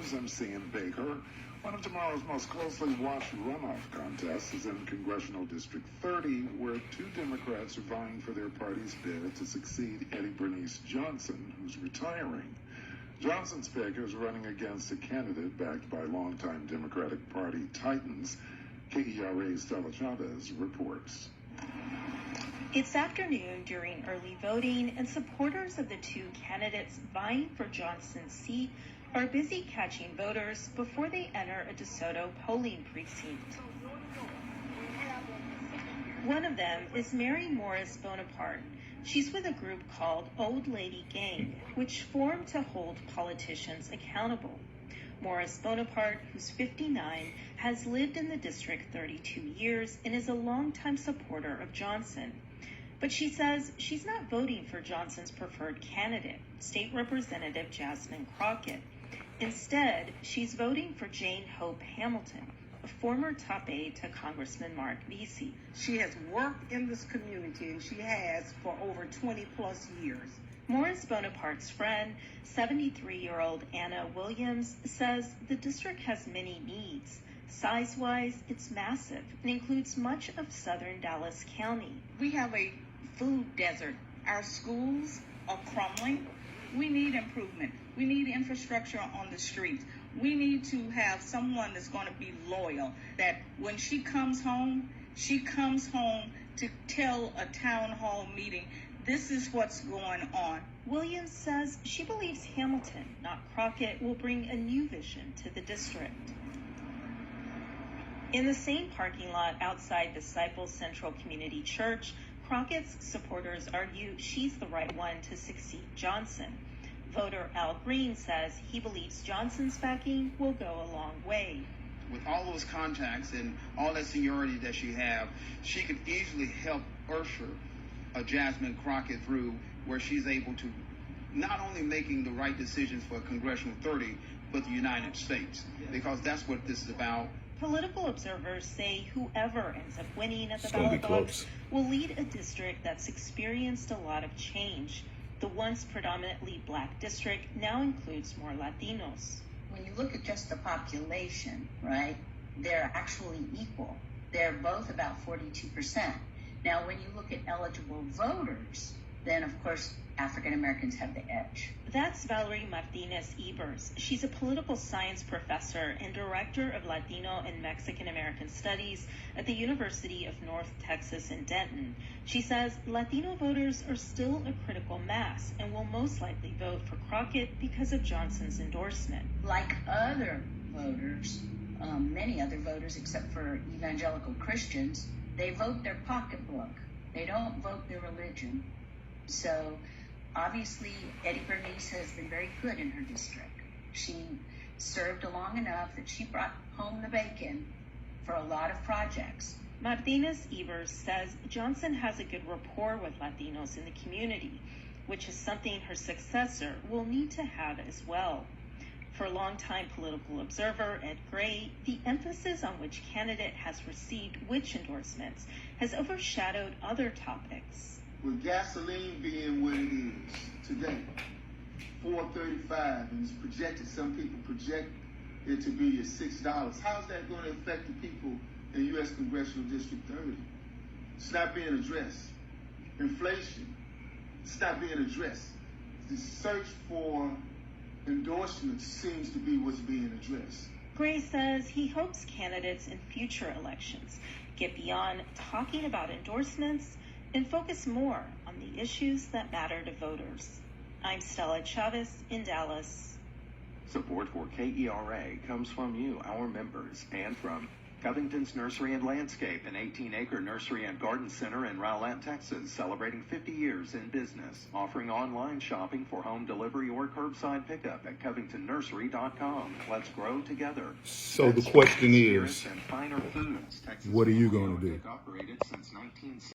News. I'm Sam Baker. One of tomorrow's most closely watched runoff contests is in Congressional District 30, where two Democrats are vying for their party's bid to succeed Eddie Bernice Johnson, who's retiring. Johnson's pick is running against a candidate backed by longtime Democratic Party titans. KERA's Stella Chavez reports. It's afternoon during early voting, and supporters of the two candidates vying for Johnson's seat are busy catching voters before they enter a DeSoto polling precinct. One of them is Mary Morris Bonaparte. She's with a group called Old Lady Gang, which formed to hold politicians accountable. Morris Bonaparte, who's 59, has lived in the district 32 years and is a longtime supporter of Johnson. But she says she's not voting for Johnson's preferred candidate, State Representative Jasmine Crockett. Instead, she's voting for Jane Hope Hamilton, a former top aide to Congressman Mark Vesey. She has worked in this community, and she has for over 20 plus years. Morris Bonaparte's friend, 73-year-old Anna Williams, says the district has many needs. Size-wise, it's massive and includes much of southern Dallas County. We have a food desert. Our schools are crumbling. We need improvement. We need infrastructure on the streets. We need to have someone that's going to be loyal, that when she comes home to tell a town hall meeting, this is what's going on. Williams says she believes Hamilton, not Crockett, will bring a new vision to the district. In the same parking lot outside Disciples Central Community Church, Crockett's supporters argue she's the right one to succeed Johnson. Voter Al Green says he believes Johnson's backing will go a long way. With all those contacts and all that seniority that she have, she could easily help usher Jasmine Crockett through where she's able to not only making the right decisions for Congressional 30, but the United States, because that's what this is about. Political observers say whoever ends up winning at the ballot box will lead a district that's experienced a lot of change. The once predominantly black district now includes more Latinos. When you look at just the population, right, they're actually equal. They're both about 42%. Now, when you look at eligible voters, then, of course, African Americans have the edge. That's Valerie Martinez-Ebers. She's a political science professor and director of Latino and Mexican American Studies at the University of North Texas in Denton. She says Latino voters are still a critical mass and will most likely vote for Crockett because of Johnson's endorsement. Like other voters, many other voters except for evangelical Christians, they vote their pocketbook. They don't vote their religion. So obviously Eddie Bernice has been very good in her district. She served long enough that she brought home the bacon for a lot of projects. Martinez-Ebers says Johnson has a good rapport with Latinos in the community, which is something her successor will need to have as well. For longtime political observer Ed Gray, the emphasis on which candidate has received which endorsements has overshadowed other topics. With gasoline being what it is today, $4.35, and it's projected, some people project it to be at $6. How's that going to affect the people in U.S. Congressional District 30? It's not being addressed. Inflation, it's not being addressed. The search for endorsements seems to be what's being addressed. Gray says he hopes candidates in future elections get beyond talking about endorsements and focus more on the issues that matter to voters. I'm Stella Chavez in Dallas. Support for KERA comes from you, our members, and from Covington's Nursery and Landscape, an 18-acre nursery and garden center in Rowlett, Texas, celebrating 50 years in business, offering online shopping for home delivery or curbside pickup at covingtonnursery.com. Let's grow together. So the question is, and finer foods, what are you going to do? Operated since 1960.